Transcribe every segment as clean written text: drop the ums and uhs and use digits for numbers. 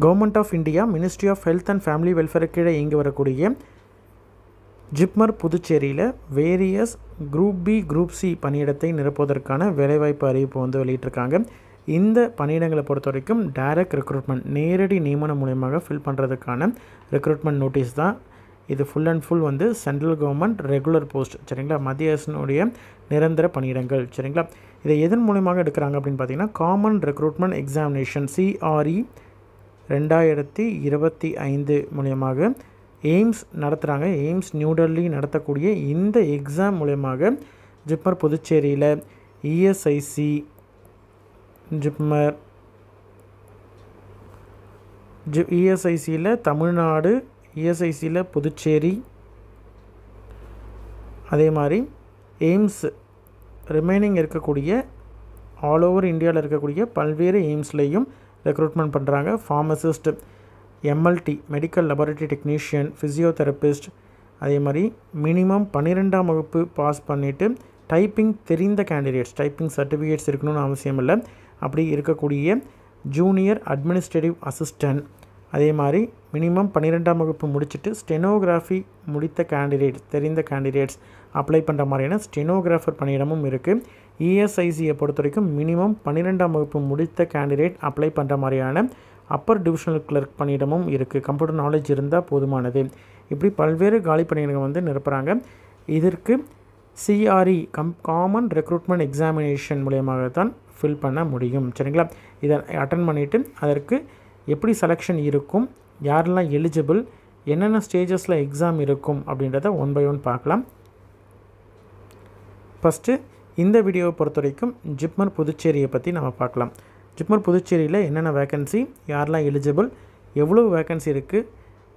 Government of India ministry of health and family welfare கீழே இயங்கி வரக்கூடிய ஜிப்மர் புதுச்சேரியில் various group B group C பணியிடத்தை நிரப்புவதற்கான வேலைவாய்ப்பு அறிவிப்பு வந்து வெளியிட்டிருக்காங்க. இந்த பணியிடங்களை பொறுத்த வரைக்கும் டைரக்ட் ரெக்ரூட்மெண்ட், நேரடி நியமனம் மூலமாக ஃபில் பண்ணுறதுக்கான ரெக்ரூட்மெண்ட் நோட்டீஸ் தான் இது. ஃபுல் அண்ட் ஃபுல் வந்து சென்ட்ரல் கவர்மெண்ட் ரெகுலர் போஸ்ட், சரிங்களா, மத்திய அரசினுடைய நிரந்தர பணியிடங்கள், சரிங்களா. இதை எதன் மூலமாக எடுக்கிறாங்க அப்படின்னு பார்த்தீங்கன்னா காமன் ரெக்ரூட்மெண்ட் எக்ஸாமினேஷன் CRE 2025 மூலமாக எய்ம்ஸ் நடத்துகிறாங்க. எய்ம்ஸ் நியூ டெல்லி நடத்தக்கூடிய இந்த எக்ஸாம் மூலமாக ஜிப்மர் புதுச்சேரியில் ESIC ஜிப்மர் ESICயில் தமிழ்நாடு, ESICயில் புதுச்சேரி, அதே மாதிரி எய்ம்ஸ் ரிமைனிங் இருக்கக்கூடிய ஆல் ஓவர் இந்தியாவில் இருக்கக்கூடிய பல்வேறு எய்ம்ஸ்லேயும் ரெக்ரூட்மெண்ட் பண்ணுறாங்க. Pharmacist, MLT medical laboratory technician, physiotherapist, அதே மாதிரி மினிமம் 12ஆம் வகுப்பு பாஸ் பண்ணிவிட்டு டைப்பிங் தெரிந்த கேண்டிடேட்ஸ், டைப்பிங் சர்டிஃபிகேட்ஸ் இருக்கணும்னு அவசியம் இல்லை, அப்படி இருக்கக்கூடிய ஜூனியர் அட்மினிஸ்ட்ரேட்டிவ் அசிஸ்டன்ட், அதே மாதிரி மினிமம் 12ஆம் வகுப்பு முடிச்சுட்டு ஸ்டெனோகிராஃபி முடித்த கேண்டிடேட்ஸ், தெரிந்த கேண்டிடேட்ஸ் அப்ளை பண்ணுற மாதிரியான ஸ்டெனோகிராஃபர் பணியிடமும் இருக்குது. ESICயை பொறுத்த வரைக்கும் மினிமம் 12ஆம் வகுப்பு முடித்த கேண்டிடேட் அப்ளை பண்ணுற மாதிரியான அப்பர் டிவிஷனல் கிளர்க் பணியிடமும் இருக்குது. கம்ப்யூட்டர் நாலேஜ் இருந்தால் போதுமானது. இப்படி பல்வேறு காலி பணியிடங்கள் வந்து நிரப்புகிறாங்க. இதற்கு CRE காமன் ரெக்ரூட்மெண்ட் எக்ஸாமினேஷன் மூலமாக தான் ஃபில் பண்ண முடியும், சரிங்களா. இதை அட்டன் பண்ணிவிட்டு அதற்கு எப்படி செலெக்ஷன் இருக்கும், யாரெல்லாம் எலிஜிபிள், என்னென்ன ஸ்டேஜஸில் எக்ஸாம் இருக்கும் அப்படின்றத ஒன் பை ஒன் பார்க்கலாம். ஃபஸ்ட்டு இந்த வீடியோவை பொறுத்த வரைக்கும் ஜிப்மர் புதுச்சேரியை பற்றி நம்ம பார்க்கலாம். ஜிப்மர் புதுச்சேரியில் என்னென்ன வேக்கன்சி, யாரெல்லாம் எலிஜிபிள், எவ்வளோ வேக்கன்சி இருக்குது,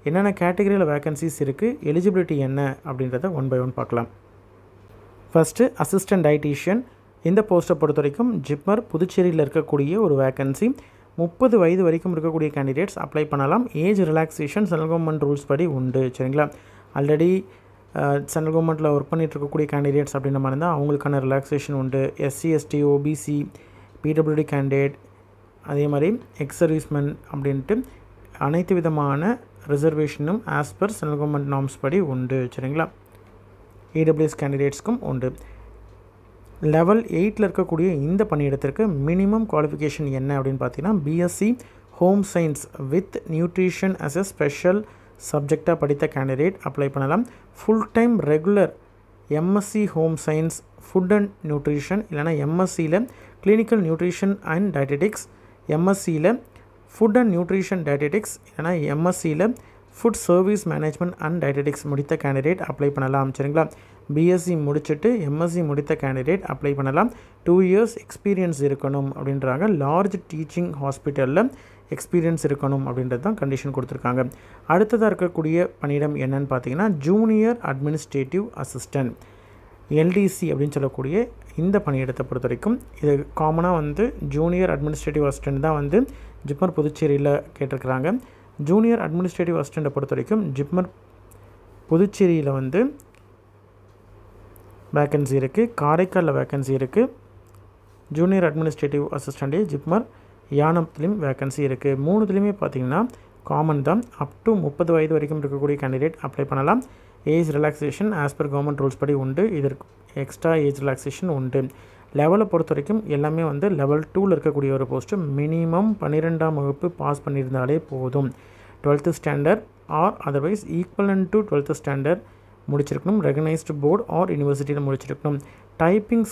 என்னென்ன கேட்டகரியில் வேக்கன்சிஸ் இருக்குது, எலிஜிபிலிட்டி என்ன அப்படின்றத ஒன் பை ஒன் பார்க்கலாம். First assistant dietician. இந்த போஸ்ட்டை பொறுத்த வரைக்கும் ஜிப்மர் புதுச்சேரியில் இருக்கக்கூடிய ஒரு வேக்கன்சி. 30 வயது வரைக்கும் இருக்கக்கூடிய கேண்டிடேட்ஸ் அப்ளை பண்ணலாம். Age relaxation central government rules படி உண்டு, சரிங்களா. ஆல்ரெடி சென்ட்ரல் கவர்மெண்ட்டில் ஒர்க் பண்ணிட்டு இருக்கக்கூடிய கேண்டிடேட்ஸ் அப்படின்ற மாதிரி இருந்தால் அவங்களுக்கான ரிலாக்ஸேஷன் உண்டு. SC ST OBC PWD candidate, அதே மாதிரி எக்ஸ் சர்வீஸ்மென் அப்படின்ட்டு அனைத்து விதமான ரிசர்வேஷனும் as per central government norms படி உண்டு, சரிங்களா. EWS கேண்டிடேட்ஸ்க்கும் உண்டு. லெவல் 8ல் இருக்கக்கூடிய இந்த பணியிடத்திற்கு மினிமம் குவாலிஃபிகேஷன் என்ன அப்படின்னு பார்த்தீங்கன்னா BSc home science with nutrition as a special சப்ஜெக்டாக படித்த கேண்டிடேட் அப்ளை பண்ணலாம். Full time regular MSc home science food and nutrition, இல்லைனா MScயில் கிளினிக்கல் நியூட்ரிஷன் அண்ட் டயட்டெட்டிக்ஸ், MScயில் ஃபுட் அண்ட் நியூட்ரிஷன் டயட்டெட்டிக்ஸ், இல்லைனா MScயில் food service management and dietetics முடித்த candidate apply பண்ணலாம், சரிங்களா. BSc முடிச்சுட்டு MSc முடித்த கேண்டிடேட் அப்ளை பண்ணலாம். 2 years எக்ஸ்பீரியன்ஸ் இருக்கணும் அப்படின்றாங்க. லார்ஜ் டீச்சிங் ஹாஸ்பிட்டலில் எக்ஸ்பீரியன்ஸ் இருக்கணும் அப்படின்றது தான் கண்டிஷன் கொடுத்துருக்காங்க. அடுத்ததாக இருக்கக்கூடிய பணியிடம் என்னன்னு பார்த்தீங்கன்னா ஜூனியர் அட்மினிஸ்ட்ரேட்டிவ் அசிஸ்டன்ட், LDC அப்படின்னு சொல்லக்கூடிய இந்த பணியிடத்தை பொறுத்த வரைக்கும் இது காமனாக வந்து ஜூனியர் அட்மினிஸ்ட்ரேட்டிவ் அசிஸ்டன்ட் தான் வந்து ஜிப்மர் புதுச்சேரியில் கேட்டிருக்கிறாங்க. ஜூனியர் அட்மினிஸ்ட்ரேட்டிவ் அசிஸ்டண்ட்டை பொறுத்த வரைக்கும் ஜிப்மர் புதுச்சேரியில் வந்து வேக்கன்சி இருக்குது, காரைக்காலில் வேக்கன்சி இருக்குது. ஜூனியர் அட்மினிஸ்ட்ரேட்டிவ் அசிஸ்டண்ட்டே ஜிப்மர் யானத்துலேயும் வேக்கன்சி இருக்குது. 3துலேயுமே பார்த்திங்கன்னா காமன் தான். அப் டு 30 வயது வரைக்கும் இருக்கக்கூடிய கேண்டிடேட் அப்ளை பண்ணலாம். Age relaxation as per government rules படி உண்டு. இதற்கு எக்ஸ்ட்ரா ஏஜ் ரிலாக்ஸேஷன் உண்டு. லெவலை பொறுத்த வரைக்கும் எல்லாமே வந்து லெவல் 2ல் இருக்கக்கூடிய ஒரு போஸ்ட்டு. மினிமம் 12ஆம் வகுப்பு பாஸ் பண்ணியிருந்தாலே போதும். 12th standard or otherwise equivalent to 12th standard முடிச்சிருக்கணும். ரெகனைஸ்டு போர்டு ஆர் யூனிவர்சிட்டியில் முடிச்சிருக்கணும். டைப்பிங்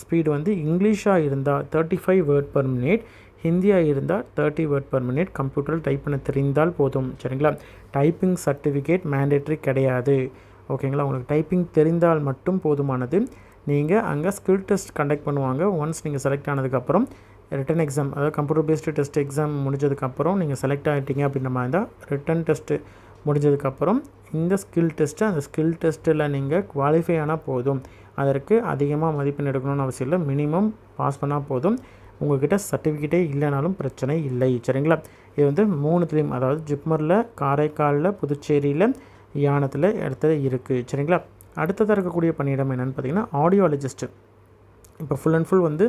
ஸ்பீடு வந்து இங்கிலீஷாக இருந்தால் 35 வேர்ட் பர் மினிட், ஹிந்தியாக இருந்தால் 30 வேர்ட் பர் மினிட் கம்ப்யூட்டரில் டைப் பண்ண தெரிந்தால் போதும், சரிங்களா. டைப்பிங் சர்டிஃபிகேட் மேண்டேட்ரி கிடையாது, ஓகேங்களா. உங்களுக்கு டைப்பிங் தெரிந்தால் மட்டும் போதுமானது. நீங்கள் அங்கே ஸ்கில் டெஸ்ட் கண்டக்ட் பண்ணுவாங்க. ஒன்ஸ் நீங்கள் செலக்ட் ஆனதுக்கப்புறம் ரிட்டன் எக்ஸாம், அதாவது கம்ப்யூட்டர் பேஸ்டு டெஸ்ட் எக்ஸாம் முடிஞ்சதுக்கப்புறம் நீங்கள் செலக்ட் ஆகிட்டீங்க அப்படின்ற மாதிரி தான் ரிட்டன் டெஸ்ட்டு முடிஞ்சதுக்கப்புறம் இந்த ஸ்கில் டெஸ்ட்டு, அந்த ஸ்கில் டெஸ்ட்டில் நீங்கள் குவாலிஃபை ஆனால் போதும். அதற்கு அதிகமாக மதிப்பெண் எடுக்கணும்னு அவசியம் இல்லை. மினிமம் பாஸ் பண்ணால் போதும். உங்கள்கிட்ட சர்டிஃபிகேட்டே இல்லைனாலும் பிரச்சனை இல்லை, சரிங்களா. இது வந்து 3துலேயும், அதாவது ஜிப்மரில், காரைக்காலில், புதுச்சேரியில், யானத்தில் இடத்துல இருக்குது, சரிங்களா. அடுத்ததாக இருக்கக்கூடிய பணியிடம் என்னென்னு பார்த்தீங்கன்னா ஆடியாலஜிஸ்ட்டு. இப்போ ஃபுல் அண்ட் ஃபுல் வந்து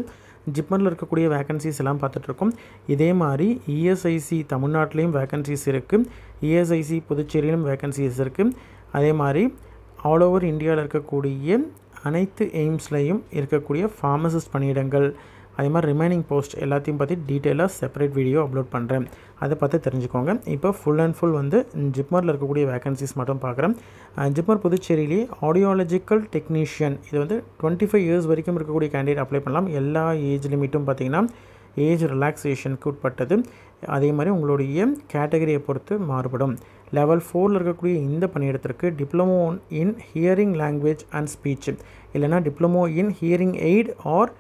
ஜிப்மரில் இருக்கக்கூடிய வேகன்சிஸ் எல்லாம் பார்த்துட்ருக்கோம். இதே மாதிரி இஎஸ்ஐசி தமிழ்நாட்டிலையும் வேகன்சிஸ் இருக்குது, இஎஸ்ஐசி புதுச்சேரியிலும் வேகன்சிஸ் இருக்குது. அதே மாதிரி ஆல் ஓவர் இந்தியாவில் இருக்கக்கூடிய அனைத்து எய்ம்ஸ்லையும் இருக்கக்கூடிய ஃபார்மசிஸ்ட் பணியிடங்கள், அதே மாதிரி ரிமைனிங் போஸ்ட் எல்லாத்தையும் பற்றி டீட்டெயிலாக செப்பரேட் வீடியோ அப்லோட் பண்ணுறேன், அதை பார்த்து தெரிஞ்சுக்கோங்க. இப்போ ஃபுல் அண்ட் ஃபுல் வந்து ஜிப்மரில் இருக்கக்கூடிய வேகன்சிஸ் மட்டும் பார்க்குறேன். ஜிப்மர் புதுச்சேரியிலேயே ஆடியாலஜிக்கல் டெக்னீஷியன், இது வந்து 25 இயர்ஸ் வரைக்கும் இருக்கக்கூடிய கேண்டிடேட் அப்ளை பண்ணலாம். எல்லா ஏஜ் லிமிட்டும் பார்த்திங்கன்னா ஏஜ் ரிலாக்ஸேஷனுக்கு உட்பட்டது. அதே மாதிரி உங்களுடைய கேட்டகரியை பொறுத்து மாறுபடும். லெவல் 4 இருக்கக்கூடிய இந்த பணியிடத்திற்கு diploma in hearing language and speech, இல்லைனா diploma in hearing aid or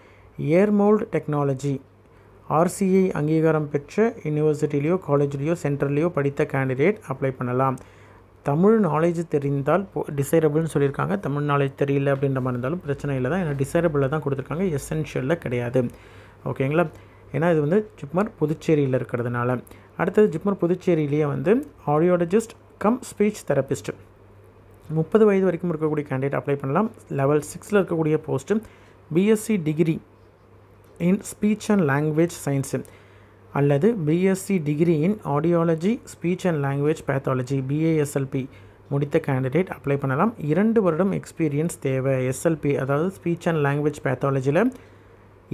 earmould technology RCI அங்கீகாரம் பெற்ற யூனிவர்சிட்டிலேயோ காலேஜ்லேயோ சென்டர்லேயோ படித்த கேண்டிடேட் அப்ளை பண்ணலாம். தமிழ் நாலேஜ் தெரிந்தால் டிசைரபிள்னு சொல்லியிருக்காங்க. தமிழ் நாலேஜ் தெரியல அப்படின்ற மாதிரி இருந்தாலும் பிரச்சனை இல்லை தான், ஏன்னா டிசைரபிளில் தான் கொடுத்துருக்காங்க, எசென்ஷியலில் கிடையாது. ஓகேங்களா? ஏன்னா இது வந்து ஜிப்மர் புதுச்சேரியில் இருக்கிறதுனால. அடுத்தது ஜிப்மர் புதுச்சேரியிலேயே வந்து ஆடியாலஜிஸ்ட் கம் ஸ்பீச் தெரபிஸ்ட் 30 வயது வரைக்கும் இருக்கக்கூடிய கேண்டிடேட் அப்ளை பண்ணலாம். லெவல் 6 இருக்கக்கூடிய post BSc degree in speech and language science அல்லது BSc degree in audiology speech and language pathology BASLP முடித்த கேண்டிடேட் அப்ளை பண்ணலாம். 2 வருடம் எக்ஸ்பீரியன்ஸ் தேவை. எஸ்எல்பி அதாவது ஸ்பீச் அண்ட் லாங்குவேஜ் பேத்தாலஜியில்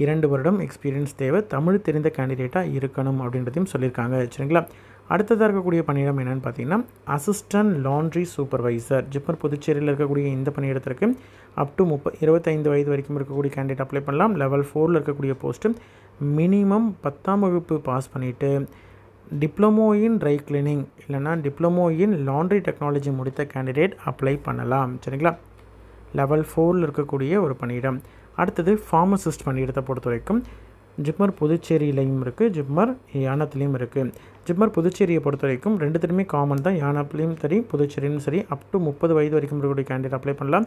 2 வருடம் எக்ஸ்பீரியன்ஸ் தேவை. தமிழ் தெரிந்த கேண்டிடேட்டாக இருக்கணும் அப்படின்றதையும் சொல்லியிருக்காங்க. சரிங்களா? அடுத்ததாக இருக்கக்கூடிய பணியிடம் என்னென்னு பார்த்தீங்கன்னா அசிஸ்டன்ட் லாண்ட்ரி சூப்பர்வைசர். ஜிப்மர் புதுச்சேரியில் இருக்கக்கூடிய இந்த பணியிடத்திற்கு அப் டு 25 வயது வரைக்கும் இருக்கக்கூடிய கேண்டிடேட் அப்ளை பண்ணலாம். லெவல் 4 இருக்கக்கூடிய போஸ்ட்டு மினிமம் 10ஆம் வகுப்பு பாஸ் பண்ணிவிட்டு டிப்ளமோ இன் ட்ரை கிளீனிங் இல்லைனா டிப்ளமோ இன் லாண்ட்ரி டெக்னாலஜி முடித்த கேண்டிடேட் அப்ளை பண்ணலாம். சரிங்களா? லெவல் 4 இருக்கக்கூடிய ஒரு பணியிடம். அடுத்தது ஃபார்மசிஸ்ட் பணியிடத்தை பொறுத்த வரைக்கும் ஜிப்மர் புதுச்சேரியிலையும் இருக்குது, ஜிப்மர் யானத்துலேயும் இருக்குது. ஜிப்மர் புதுச்சேரியை பொறுத்த வரைக்கும் ரெண்டுத்துலையுமே காமன் தான். யானத்துலேயும் சரி புதுச்சேரியும் சரி அப் டு 30 வயது வரைக்கும் இருக்கக்கூடிய கேண்டிடேட் அப்ளை பண்ணலாம்.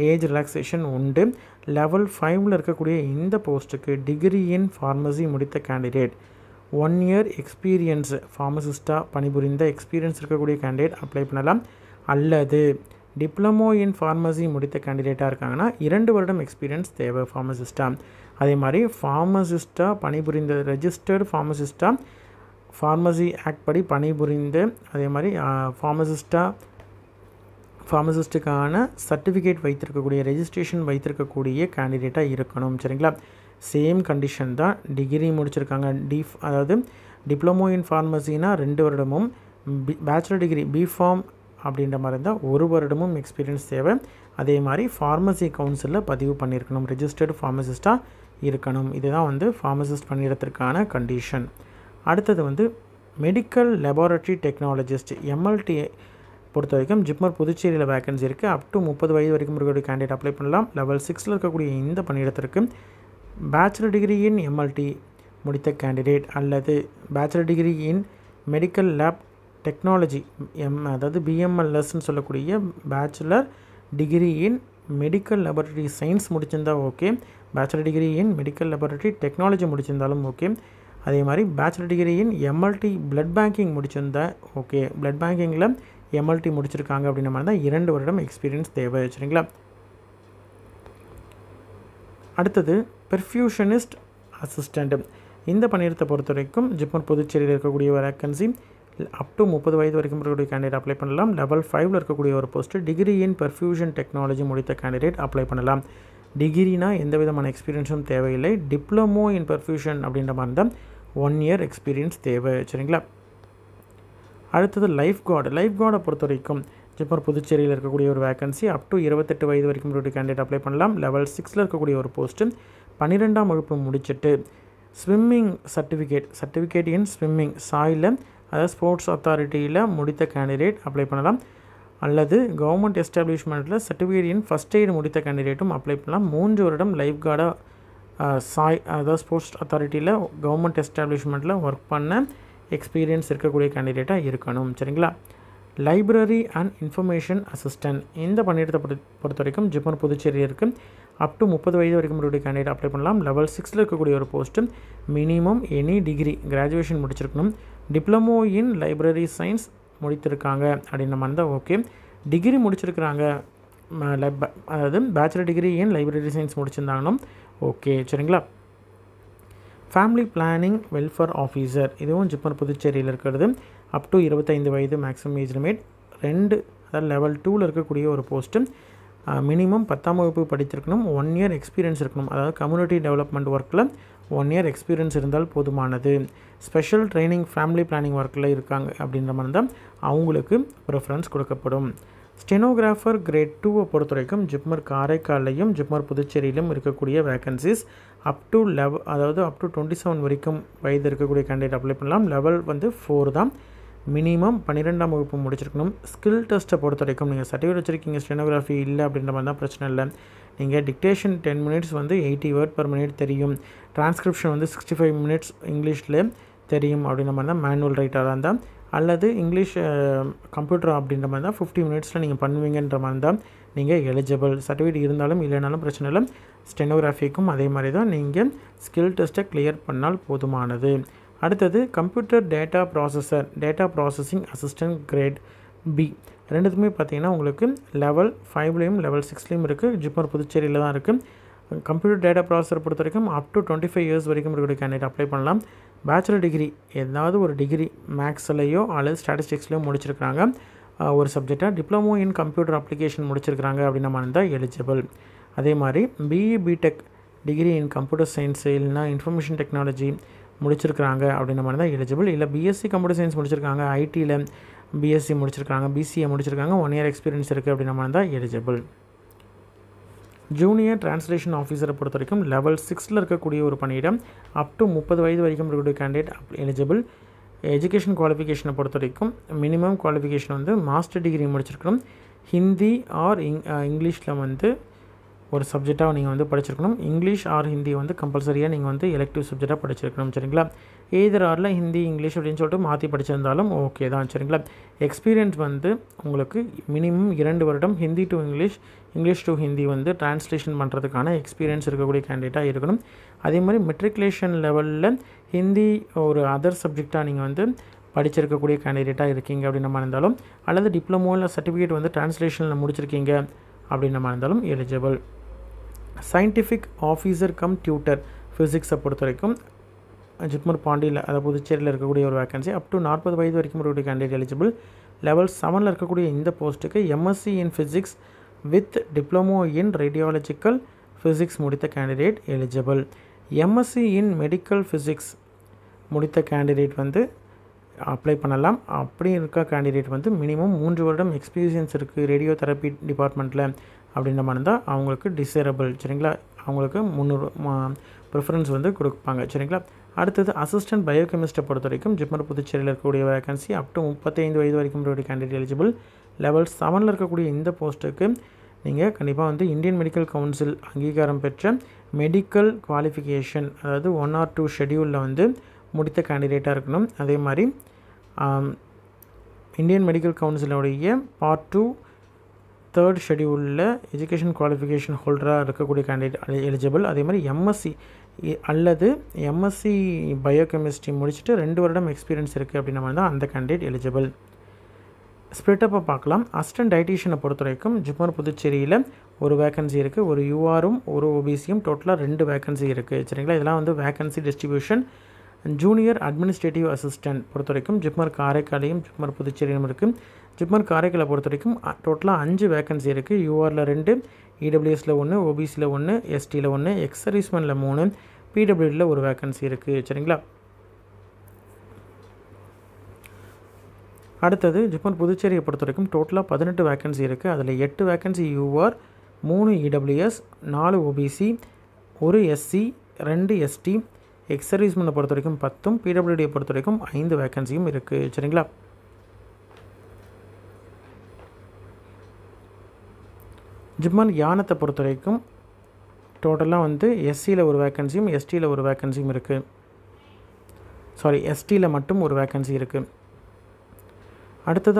ஏஜ் ரிலாக்ஸேஷன் உண்டு. லெவல் 5 இருக்கக்கூடிய இந்த போஸ்ட்டுக்கு டிகிரி இன் ஃபார்மசி முடித்த கேண்டிடேட் 1 இயர் எக்ஸ்பீரியன்ஸ் ஃபார்மசிஸ்ட்டாக பணிபுரிந்த எக்ஸ்பீரியன்ஸ் இருக்கக்கூடிய கேண்டிடேட் அப்ளை பண்ணலாம். அல்லது டிப்ளமோ இன் ஃபார்மசி முடித்த கேண்டிடேட்டாக இருக்காங்கன்னா 2 வருடம் எக்ஸ்பீரியன்ஸ் தேவை ஃபார்மசிஸ்ட்டாக. அதே மாதிரி ஃபார்மசிஸ்ட்டாக பணிபுரிந்த ரெஜிஸ்டர்டு ஃபார்மசிஸ்ட்டாக ஃபார்மசி ஆக்ட் படி பணிபுரிந்து அதே மாதிரி ஃபார்மசிஸ்ட்டுக்கான சர்டிஃபிகேட் வைத்திருக்கக்கூடிய ரெஜிஸ்ட்ரேஷன் வைத்திருக்கக்கூடிய கேண்டிடேட்டாக இருக்கணும். சரிங்களா? சேம் கண்டிஷன் தான். டிகிரி முடிச்சிருக்காங்க, அதாவது டிப்ளமோ இன் ஃபார்மசினா 2 வருடமும், பேச்சுலர் டிகிரி பிஃபார்ம் அப்படின்ற மாதிரி இருந்தால் 1 வருடமும் எக்ஸ்பீரியன்ஸ் தேவை. அதே மாதிரி ஃபார்மசி கவுன்சிலில் பதிவு பண்ணியிருக்கணும், ரெஜிஸ்டர்டு ஃபார்மசிஸ்ட்டாக இருக்கணும். இதுதான் வந்து ஃபார்மசிஸ்ட் பணியிடத்திற்கான கண்டிஷன். அடுத்தது வந்து மெடிக்கல் லெபார்ட்டரி டெக்னாலஜிஸ்ட் எம்எல்டி பொறுத்த வரைக்கும் ஜிப்மர் புதுச்சேரியில் வேகன்சி இருக்குது. அப் டு 30 வயது வரைக்கும் இருக்கக்கூடிய கேண்டிடேட் அப்ளை பண்ணலாம். லெவல் 6 இருக்கக்கூடிய இந்த பணியிடத்திற்கு பேச்சுலர் டிகிரி இன் எம்எல்டி முடித்த கேண்டிடேட் அல்லது bachelor degree in medical lab technology அதாவது பிஎம்எல்எஸ்ன்னு சொல்லக்கூடிய bachelor degree in medical laboratory science முடிச்சிருந்தா okay. Bachelor degree in medical laboratory technology முடிச்சிருந்தாலும் ஓகே. அதே மாதிரி bachelor degree in MLT blood banking முடிச்சிருந்தா ஓகே. பிளட் பேங்கிங்கில் எம்எல்டி முடிச்சிருக்காங்க அப்படின்ற மாதிரி தான் 2 வருடம் எக்ஸ்பீரியன்ஸ் தேவை. சரிங்களா? அடுத்தது பெர்ஃபியூஷனிஸ்ட் அசிஸ்டண்ட். இந்த பணியிடத்தை பொறுத்த வரைக்கும் ஜிப்மர் புதுச்சேரியில் இருக்கக்கூடிய வேக்கன்சி அப் டு 30 வயது வரைக்கும் இருக்கக்கூடிய கேண்டிடேட் அப்ளை பண்ணலாம். லெவல் 5 இருக்கக்கூடிய ஒரு post degree in perfusion technology முடித்த கேண்டிடேட் அப்ளை பண்ணலாம். டிகிரினா எந்த விதமான எக்ஸ்பீரியன்ஸும் தேவையில்லை. டிப்ளமோ இன் பெர்ஃபியூஷன் அப்படின்ற மாதிரி தான் 1 இயர் எக்ஸ்பீரியன்ஸ் தேவை. சரிங்களா? அடுத்தது லைஃப் கார்டை பொறுத்த வரைக்கும் ஜிப்மர் புதுச்சேரியில் இருக்கக்கூடிய ஒரு வேக்கன்சி அப் டு 28 வயது வரைக்கும் இருக்கக்கூடிய கேண்டிடேட் அப்ளை பண்ணலாம். லெவல் 6 இருக்கக்கூடிய ஒரு போஸ்ட்டு 12ஆம் வகுப்பு முடிச்சுட்டு ஸ்விம்மிங் சர்டிஃபிகேட் இன் ஸ்விம்மிங் சாயில் அதாவது ஸ்போர்ட்ஸ் அத்தாரிட்டியில் முடித்த கேண்டிடேட் அப்ளை பண்ணலாம். அல்லது கவர்மெண்ட் எஸ்டாப்ளிஷ்மெண்ட்டில் சர்டிஃபிகேட் இன் ஃபஸ்ட் எய்டு முடித்த கேண்டிடேட்டும் அப்ளை பண்ணலாம். 3 வருடம் லைஃப் கார்டாக அதாவது ஸ்போர்ட்ஸ் அத்தாரிட்டியில் கவர்மெண்ட் எஸ்டாப்ளிஷ்மெண்ட்டில் ஒர்க் பண்ண எக்ஸ்பீரியன்ஸ் இருக்கக்கூடிய கேண்டிடேட்டாக இருக்கணும். சரிங்களா? லைப்ரரி அண்ட் இன்ஃபர்மேஷன் அசிஸ்டன்ட் இந்த பணியிடத்தை பொறுத்த வரைக்கும் ஜிப்மர் புதுச்சேரி இருக்குது. அப் டு 30 வயது வரைக்கும் இருக்கக்கூடிய கேண்டிடேட் அப்ளை பண்ணலாம். லெவல் 6 இருக்கக்கூடிய ஒரு post minimum any degree graduation முடிச்சிருக்கணும். டிப்ளமோ இன் லைப்ரரி சயின்ஸ் முடித்திருக்காங்க அப்படின்ற மாதிரி தான் ஓகே. டிகிரி முடிச்சிருக்கிறாங்க அதாவது bachelor degree in library science முடிச்சிருந்தாங்கன்னா ஓகே. சரிங்களா? ஃபேமிலி பிளானிங் வெல்ஃபேர் ஆஃபீஸர் இதுவும் ஜிப்மர் புதுச்சேரியில் இருக்கிறது. அப் டு 25 வயது மேக்ஸிமம் ஏஜ் லிமிட். 2 அதாவது லெவல் 2ல் இருக்கக்கூடிய ஒரு போஸ்ட்டு. மினிமம் 10ஆம் வகுப்பு படித்திருக்கணும். 1 இயர் எக்ஸ்பீரியன்ஸ் இருக்கணும். அதாவது கம்யூனிட்டி டெவலப்மெண்ட் ஒர்க்கில் 1 இயர் எக்ஸ்பீரியன்ஸ் இருந்தால் போதுமானது. ஸ்பெஷல் ட்ரைனிங் ஃபேமிலி பிளானிங் ஒர்க்கில் இருக்காங்க அப்படின்ற மாதிரி தான் அவங்களுக்கு ப்ரிஃபரன்ஸ் கொடுக்கப்படும். ஸ்டெனோகிராஃபர் கிரேட் 2 பொறுத்த வரைக்கும் ஜிப்மர் காரைக்காலையும் ஜிப்மர் புதுச்சேரியிலும் இருக்கக்கூடிய வேகன்சிஸ் அப் டு 27 வரைக்கும் வயது இருக்கக்கூடிய கேண்டிடேட் அப்ளை பண்ணலாம். லெவல் 4 தான். மினிமம் 12ஆம் வகுப்பு முடிச்சிருக்கணும். ஸ்கில் டெஸ்ட்டை பொறுத்த வரைக்கும் நீங்கள் சர்டிஃபிகேட் வச்சுருக்கீங்க, ஸ்டெனோகிராஃபி இல்லை அப்படின்ற மாதிரி தான் பிரச்சனை இல்லை. நீங்கள் dictation 10 minutes 80 word per minute தெரியும். டிரான்ஸ்கிரிப்ஷன் 65 மினிட்ஸ் இங்கிலீஷில் தெரியும் அப்படின்ற மாதிரி தான் மேனுவல் ரைட்டராக இருந்தால், அல்லது இங்கிலீஷ் கம்ப்யூட்டர் அப்படின்ற மாதிரி தான் 50 மினிட்ஸில் நீங்கள் பண்ணுவீங்கன்ற மாதிரி தான் நீங்கள் எலிஜிபிள். சர்டிஃபிகேட் இருந்தாலும் இல்லைனாலும் பிரச்சனை இல்லை. ஸ்டெனோகிராஃபிக்கும் அதே மாதிரி தான் நீங்கள் ஸ்கில் டெஸ்ட்டை கிளியர் பண்ணால் போதுமானது. அடுத்தது computer data processing assistant grade B. ரெண்டுத்துமே பார்த்தீங்கன்னா உங்களுக்கு லெவல் 5லேயும் லெவல் 6லேயும் இருக்குது. ஜிப்மர் புதுச்சேரியில் தான் இருக்குது. கம்ப்யூட்டர் டேட்டா ப்ராசஸர் பொறுத்த வரைக்கும் அப் டு 25 இயர்ஸ் வரைக்கும் இருக்கக்கூடிய கேண்டிடேட் அப்ளை பண்ணலாம். பேச்சுலர் டிகிரி ஏதாவது ஒரு டிகிரி மேக்ஸ்லையோ அல்லது ஸ்டாட்டிஸ்டிக்ஸ்லையோ முடிச்சிருக்கிறாங்க ஒரு சப்ஜெக்டாக. டிப்ளமோ இன் கம்ப்யூட்டர் அப்ளிகேஷன் முடிச்சிருக்கிறாங்க அப்படின்னா மாதிரி தான் எலிஜிபிள். அதே மாதிரி BE BTech degree in computer science இல்லைனா இன்ஃபர்மேஷன் டெக்னாலஜி முடிச்சிருக்கிறாங்க அப்படின்ற மாதிரி தான் எலிஜிபிள். இல்லை பிஎஸ்சி கம்ப்யூட்டர் சயின்ஸ் முடிச்சிருக்காங்க, ஐடியில் பிஎஸ்சி முடிச்சிருக்காங்க, பிசிஏ முடிச்சிருக்காங்க, 1 இயர் எக்ஸ்பீரியன்ஸ் இருக்குது அப்படின்ற மாதிரி தான் எலிஜிபிள். ஜூனியர் டிரான்ஸ்லேஷன் ஆஃபீஸரை பொறுத்த வரைக்கும் லெவல் 6ல் இருக்கக்கூடிய ஒரு பணியிடம் அப் டு 30 வயது வரைக்கும் இருக்கக்கூடிய கேண்டிடேட் எலிஜிபிள். எஜுகேஷன் குவாலிஃபிகேஷனை பொறுத்த வரைக்கும் மினிமம் குவாலிஃபிகேஷன் மாஸ்டர் டிகிரி முடிச்சிருக்கணும். ஹிந்தி ஆர் இங்கிலீஷில் ஒரு சப்ஜெக்டாக நீங்கள் படிச்சிருக்கணும். இங்கிலீஷ் ஆர் ஹிந்தி கம்பல்சரியாக நீங்கள் எலெக்டிவ் சப்ஜெக்டாக படிச்சிருக்கணும். சரிங்களா? எய்தர் ஆரில் ஹிந்தி இங்கிலீஷ் அப்படின்னு சொல்லிட்டு மாற்றி படிச்சிருந்தாலும் ஓகே தான். சரிங்களா? எக்ஸ்பீரியன்ஸ் உங்களுக்கு மினிமம் 2 வருடம் Hindi to English to Hindi translation பண்ணுறதுக்கான எக்ஸ்பீரியன்ஸ் இருக்கக்கூடிய கேண்டிடேட்டாக இருக்கணும். அதே மாதிரி மெட்ரிகுலேஷன் லெவலில் ஹிந்தி ஒரு அதர் சப்ஜெக்டாக நீங்கள் படிச்சிருக்கக்கூடிய கேண்டிடேட்டாக இருக்கீங்க அப்படின்ற மாதிரி இருந்தாலும், அல்லது டிப்ளமோ இல்லை சர்டிஃபிகேட் டிரான்ஸ்லேஷனில் முடிச்சிருக்கீங்க அப்படின்ற மாதிரி இருந்தாலும் eligible. Scientific officer cum tutor ஃபிசிக்ஸை பொறுத்த வரைக்கும் ஜிப்மர் பாண்டியில் அதாவது புதுச்சேரியில் இருக்கக்கூடிய ஒரு வேகன்சி அப் டு 40 வயது வரைக்கும் இருக்கக்கூடிய கேண்டிடேட் எலிஜிபிள். லெவல் 7ல் இருக்கக்கூடிய இந்த போஸ்ட்டுக்கு MSc in physics with diploma in radiological physics முடித்த candidate eligible. MSc in medical physics முடித்த கேண்டிடேட் அப்ளை பண்ணலாம். அப்படி இருக்க கேண்டிடேட் மினிமம் 3 வருடம் எக்ஸ்பீரியன்ஸ் இருக்குது ரேடியோ தெரப்பி டிபார்ட்மெண்ட்டில் அப்படின்ற மாதிரி தான் அவங்களுக்கு டிசேரபிள். சரிங்களா? அவங்களுக்கு 300 ப்ரிஃபரன்ஸ் கொடுப்பாங்க. சரிங்களா? அடுத்தது அசிஸ்டன்ட் பயோகெமிஸ்ட்டை பொறுத்த வரைக்கும் ஜிப்மர் புதுச்சேரியில் இருக்கக்கூடிய வேகன்சி அப் டு 35 வயது வரைக்கும் இருக்கக்கூடிய கேண்டிடேட் எலிஜிபிள். லெவல் 7ல் இருக்கக்கூடிய இந்த போஸ்ட்டுக்கு நீங்கள் கண்டிப்பாக இந்தியன் மெடிக்கல் கவுன்சில் அங்கீகாரம் பெற்ற மெடிக்கல் குவாலிஃபிகேஷன் அதாவது 1 or 2 ஷெடியூலில் முடித்த கேண்டிடேட்டாக இருக்கணும். அதே மாதிரி இந்தியன் மெடிக்கல் கவுன்சிலுடைய பார்ட் 2 3rd ஷெடியூலில் எஜுகேஷன் குவாலிஃபிகேஷன் ஹோல்டராக இருக்கக்கூடிய கேண்டிடேட் எலிஜிபிள். அதே மாதிரி எம்எஸ்சி அல்லது எம்எஸ்சி பயோகெமிஸ்ட்ரி முடிச்சுட்டு 2 வருடம் எக்ஸ்பீரியன்ஸ் இருக்குது அப்படின்ற மாதிரி தான் அந்த கேண்டிடேட் எலிஜிபிள். ஸ்ப்ளிட்டப்பை பார்க்கலாம். அசிஸ்டன்ட் டயட்டீஷியனை பொறுத்த வரைக்கும் ஜிப்மர் புதுச்சேரியில் ஒரு வேகன்சி இருக்குது. ஒரு யூஆரும் ஒரு ஓபிசியும் டோட்டலாக 2 வேகன்சி இருக்குது. சரிங்களா? இதெல்லாம் vacancy distribution. Junior administrative assistant பொறுத்த வரைக்கும் ஜிப்மர் காரைக்காலையும் ஜிப்மர் புதுச்சேரியும் இருக்குது. ஜிப்மர் காரைக்காலை பொறுத்த வரைக்கும் டோட்டலாக 5 வேகன்சி இருக்குது. யூஆரில் 2, இடபிள்யூஎஸில் 1, ஓபிசியில் 1, எஸ்டியில் 1, எக்ஸர்வீஸ்மேனில் 3, பிடபிள்யூடியில் ஒரு வேகன்சி இருக்குது. சரிங்களா? அடுத்தது ஜிப்மர் புதுச்சேரியை பொறுத்த வரைக்கும் டோட்டலாக 18 வேகன்சி இருக்குது. அதில் 8 vacancy UR, 3 EWS, 4 OBC, 1 SC, 2 ST, எக்ஸர்வீஸ்மேனை பொறுத்த வரைக்கும் 10, பிடபிள்யூடியை பொறுத்த வரைக்கும் 5 வேகன்சியும் இருக்குது. சரிங்களா? ஜிப்மர் யானத்தை பொறுத்த வரைக்கும் டோட்டலாக எஸ்சியில் ஒரு வேக்கன்சியும் எஸ்டியில் ஒரு வேக்கன்சியும் இருக்குது. எஸ்டியில் மட்டும் ஒரு வேக்கன்சி இருக்குது. அடுத்தது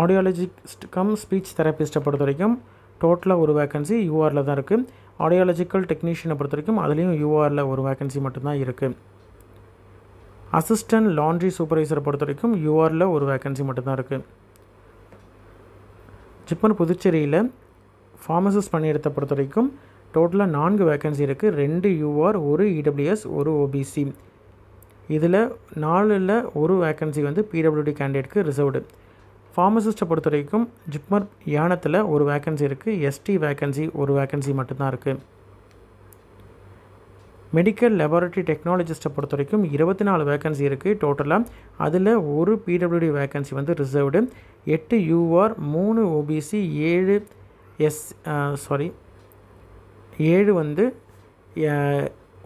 ஆடியாலஜிஸ்ட் கம் ஸ்பீச் தெரபிஸ்ட்டை பொறுத்த வரைக்கும் டோட்டலாக ஒரு வேக்கன்சி யூஆரில் தான் இருக்குது. ஆடியாலஜிக்கல் டெக்னீஷியனை பொறுத்த வரைக்கும் அதுலேயும் யூஆரில் ஒரு வேக்கன்சி மட்டும்தான் இருக்குது. அசிஸ்டன்ட் லாண்ட்ரி சூப்பர்வைசரை பொறுத்த வரைக்கும் யூஆரில் ஒரு வேக்கன்சி மட்டும்தான் இருக்குது. ஜிப்மர் புதுச்சேரியில் ஃபார்மசிஸ்ட் பணியிடத்தை பொறுத்த வரைக்கும் டோட்டலாக 4 வேக்கன்சி இருக்குது. 2 யூஆர், 1 இடபிள்யூஎஸ், 1 ஓபிசி. இதில் 4ல் 1 வேக்கன்சி வந்து பிடபிள்யூடி கேண்டிடேட்க்கு ரிசர்வ்டு. ஃபார்மசிஸ்ட்டை பொறுத்த வரைக்கும் ஜிப்மர் யானத்தில் 1 வேக்கன்சி இருக்குது. எஸ்டி வேக்கன்சி 1 வேக்கன்சி மட்டும்தான் இருக்குது. மெடிக்கல் லெபார்ட்டரி டெக்னாலஜிஸ்ட்டை பொறுத்த வரைக்கும் 24 வேக்கன்சி இருக்குது டோட்டலாக. அதில் 1 பிடபிள்யூடி வேக்கன்சி வந்து ரிசர்வ்டு. 8 யூஆர், 3 ஓபிசி, 7 வந்து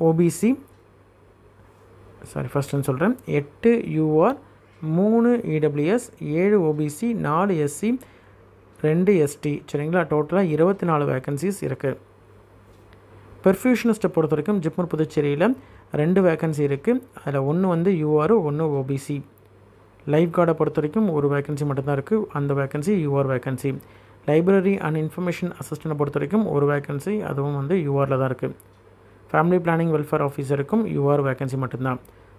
ஓபிசி. ஃபஸ்ட்டுன்னு சொல்கிறேன். 8 UR, 3 EWS, 7 OBC, 4 SC, 2 ST. சரிங்களா? டோட்டலாக 24 வேக்கன்சிஸ் இருக்குது. பெர்ஃபியூஷனிஸ்ட்டை பொறுத்த வரைக்கும் ஜிப்மர் புதுச்சேரியில் 2 வேக்கன்சி இருக்குது. அதில் 1 வந்து யூஆர், 1 ஓபிசி. லைஃப் கார்டை பொறுத்த வரைக்கும் 1 வேக்கன்சி மட்டும்தான் இருக்குது. அந்த vacancy UR vacancy. Library and information அசிஸ்டண்ட்டை பொறுத்த வரைக்கும் 1 வேக்கன்சி, அதுவும் வந்து யூஆரில் தான் இருக்குது. ஃபேமிலி பிளானிங் வெல்ஃபேர் ஆஃபீஸருக்கும் யூஆர் வேக்கன்சி மட்டும்தான்.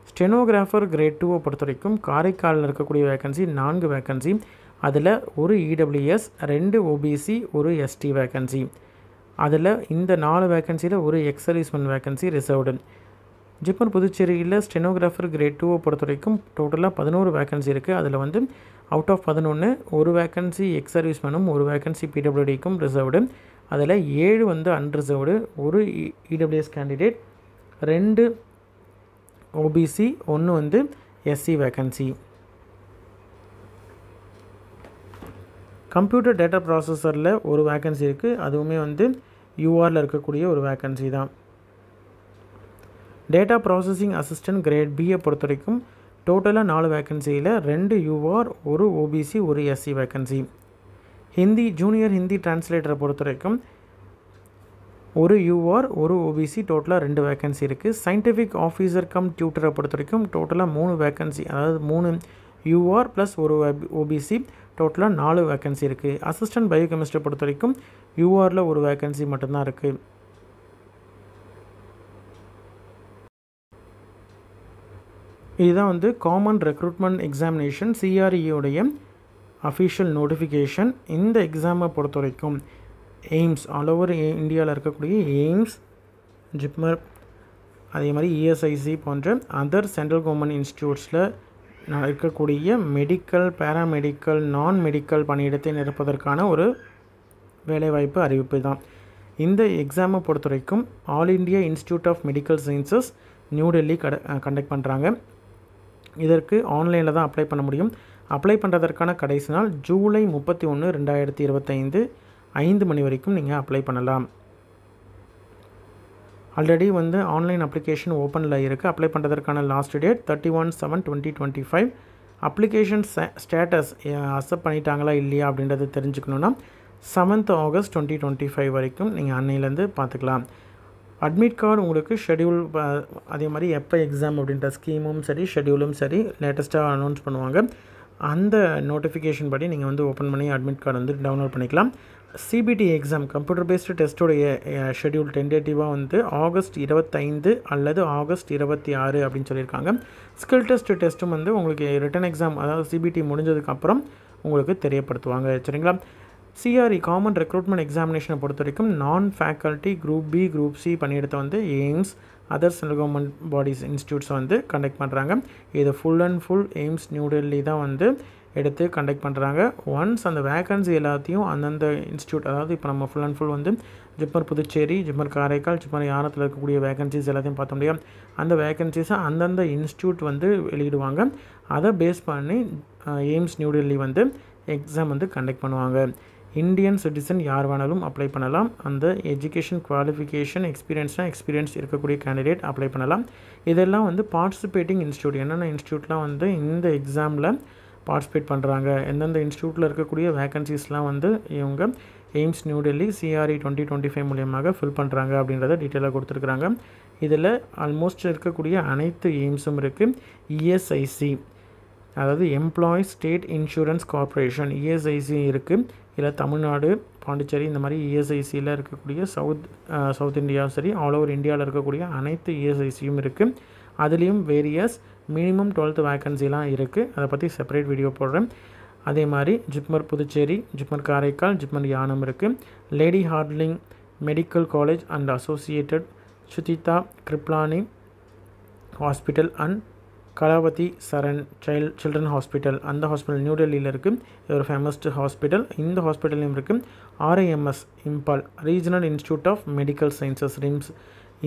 ஸ்டெனோகிராஃபர் கிரேட் 2 பொறுத்த வரைக்கும் காரைக்காலில் இருக்கக்கூடிய வேக்கன்சி 4 வேக்கன்சி. அதில் 1 இடபிள்யூஎஸ், 2 ஓபிசி, 1 எஸ்டி வேக்கன்சி. அதில் இந்த 4 வேக்கன்சியில் 1 X serviceman vacancy reserved. JIPMER புதுச்சேரியில் ஸ்டெனோகிராஃபர் கிரேட் 2 பொறுத்த வரைக்கும் டோட்டலாக 11 வேக்கன்சி இருக்குது. அதில் வந்து அவுட் ஆஃப் 11 1 வேக்கன்சி எக்ஸ் சர்வீஸ்மேனும் 1 வேக்கன்சி பிடபிள்யூடிக்கும் ரிசர்வ்டு. அதில் 7 வந்து அன்ரிசர்வ்டு. 1 இடபிள்யூஎஸ் கேண்டிடேட், 2 ஓபிசி, 1 வந்து எஸ்சி வேக்கன்சி. கம்ப்யூட்டர் டேட்டா ப்ராசஸரில் 1 வேக்கன்சி இருக்குது. அதுவுமே வந்து யூஆரில் இருக்கக்கூடிய ஒரு வேக்கன்சி தான். டேட்டா ப்ராசஸிங் அசிஸ்டன்ட் கிரேட் பியை பொறுத்த வரைக்கும் டோட்டலாக 4 வேக்கன்சியில் 2 UR, 1 OBC, 1 SC vacancy. Hindi junior Hindi டிரான்ஸ்லேட்டரை பொறுத்த வரைக்கும் 1 யூஆர், 1 ஓபிசி, டோட்டலாக 2 வேக்கன்சி இருக்குது. சயின்டிஃபிக் ஆஃபீஸர் கம் டியூட்டரை பொறுத்த வரைக்கும் டோட்டலாக 3 வேக்கன்சி, அதாவது 3 யூஆர் ப்ளஸ் 1 ஓபிசி, டோட்டலாக 4 வேக்கன்சி இருக்குது. அசிஸ்டன்ட் பயோகெமிஸ்ட்டை பொறுத்த வரைக்கும் யூஆரில் 1 வேக்கன்சி மட்டும்தான் இருக்குது. இதுதான் வந்து காமன் ரெக்ரூட்மெண்ட் எக்ஸாமினேஷன் சிஆர்இயோடைய அஃபிஷியல் நோட்டிஃபிகேஷன். இந்த எக்ஸாமை பொறுத்த வரைக்கும் எய்ம்ஸ், ஆல் ஓவர் இந்தியாவில் இருக்கக்கூடிய எய்ம்ஸ், ஜிப்மர், அதே மாதிரி இஎஸ்ஐசி போன்ற அதர் சென்ட்ரல் கவர்மெண்ட் இன்ஸ்டியூட்ஸில் இருக்கக்கூடிய மெடிக்கல், பேராமெடிக்கல், நான் மெடிக்கல் பணியிடத்தை நிரப்புவதற்கான ஒரு வேலைவாய்ப்பு அறிவிப்பு தான். இந்த எக்ஸாமை பொறுத்த வரைக்கும் all India institute of medical sciences new Delhi conduct பண்ணுறாங்க. இதற்கு ஆன்லைனில் தான் அப்ளை பண்ண முடியும். அப்ளை பண்ணுறதற்கான கடைசி நாள் ஜூலை 31, 2025 5 மணி வரைக்கும் நீங்கள் அப்ளை பண்ணலாம். ஆல்ரெடி வந்து ஆன்லைன் அப்ளிகேஷன் ஓப்பனில் இருக்குது. அப்ளை பண்ணுறதற்கான last date 31/7/2025. Application status accept பண்ணிட்டாங்களா இல்லையா அப்படின்றத தெரிஞ்சுக்கணுன்னா 7th ஆகஸ்ட் 2025 வரைக்கும் நீங்கள் அன்னையிலேருந்து பார்த்துக்கலாம். அட்மிட் கார்டு உங்களுக்கு ஷெடியூல், அதே மாதிரி எப்போ எக்ஸாம் அப்படின்ற ஸ்கீமும் சரி, ஷெடியூலும் சரி லேட்டஸ்ட்டாக அனௌன்ஸ் பண்ணுவாங்க. அந்த நோட்டிஃபிகேஷன் படி நீங்கள் வந்து ஓப்பன் பண்ணி அட்மிட் கார்டு வந்து டவுன்லோட் பண்ணிக்கலாம். சிபிடி எக்ஸாம் கம்ப்யூட்டர் பேஸ்டு டெஸ்ட்டோடைய ஷெடியூல் டென்டேட்டிவாக வந்து ஆகஸ்ட் 25 அல்லது ஆகஸ்ட் 26 அப்படின்னு சொல்லியிருக்காங்க. ஸ்கில் டெஸ்ட்டும் வந்து உங்களுக்கு ரிட்டன் எக்ஸாம், அதாவது சிபிடி முடிஞ்சதுக்கப்புறம் உங்களுக்கு தெரியப்படுத்துவாங்க. சரிங்களா? சிஆர்இ காமன் ரெக்ரூட்மெண்ட் எக்ஸாமினேஷனை பொறுத்த வரைக்கும் நான் faculty group B, group C பணியிடத்தை வந்து AIIMS, other central government bodies, institutes வந்து கண்டக்ட் பண்ணுறாங்க. இது full and full AIIMS New Delhi தான் வந்து எடுத்து கண்டக்ட் பண்ணுறாங்க. ஒன்ஸ் அந்த வேக்கன்சி எல்லாத்தையும் அந்தந்த இன்ஸ்டியூட், அதாவது இப்போ நம்ம ஃபுல் அண்ட் ஃபுல் வந்து ஜிப்மர் புதுச்சேரி, ஜிப்மர் காரைக்கால், ஜிப்மர் யானத்தில் இருக்கக்கூடிய வேகன்சிஸ் எல்லாத்தையும் பார்த்த முடியும். அந்த வேகன்சிஸை அந்தந்த இன்ஸ்டியூட் வந்து வெளியிடுவாங்க. அதை பேஸ் பண்ணி எய்ம்ஸ் நியூ டெல்லி வந்து எக்ஸாம் வந்து கண்டக்ட் பண்ணுவாங்க. இந்தியன் சிட்டிசன் யார் வேணாலும் அப்ளை பண்ணலாம். அந்த எஜுகேஷன் குவாலிஃபிகேஷன், எக்ஸ்பீரியன்ஸ் இருக்கக்கூடிய கேண்டிடேட் அப்ளை பண்ணலாம். இதெல்லாம் வந்து பார்ட்டிசிபேட்டிங் இன்ஸ்டியூட். என்னென்ன இன்ஸ்டியூட்லாம் வந்து இந்த எக்ஸாமில் பார்ட்டிசிபேட் பண்ணுறாங்க, எந்தெந்த இன்ஸ்டியூட்டில் இருக்கக்கூடிய வேகன்சிஸ்லாம் வந்து இவங்க எய்ம்ஸ் நியூ டெல்லி சிஆர்இ 2025 மூலியமாக ஃபில் பண்ணுறாங்க அப்படின்றத டீட்டெயிலாக கொடுத்துருக்குறாங்க. இதில் ஆல்மோஸ்ட் இருக்கக்கூடிய அனைத்து எய்ம்ஸும் இருக்குது. இஎஸ்ஐசி, அதாவது employees state insurance corporation, ESIC இருக்குது. இதில் தமிழ்நாடு, பாண்டிச்சேரி இந்த மாதிரி இஎஸ்ஐசியில் இருக்கக்கூடிய சவுத் இந்தியா சரி, ஆல் ஓவர் இந்தியாவில் இருக்கக்கூடிய அனைத்து இஎஸ்ஐசியும் இருக்குது. அதுலேயும் வேரியஸ் மினிமம் 12th வேக்கன்சிலாம் இருக்குது. அதை பற்றி செப்பரேட் வீடியோ போடுறேன். அதே மாதிரி ஜிப்மர் புதுச்சேரி, ஜிப்மர் காரைக்கால், ஜிப்மர் யானம் இருக்குது. Lady Hardinge, medical college and associated Sucheta Kriplani hospital and Kalawati Saran children hospital. அந்த ஹாஸ்பிட்டல் நியூ டெல்லியில் இருக்குது. இது ஒரு ஃபேமஸ்ட் ஹாஸ்பிட்டல். இந்த ஹாஸ்பிட்டல்லையும் இருக்குது RIMS Imphal regional institute of medical sciences RIMS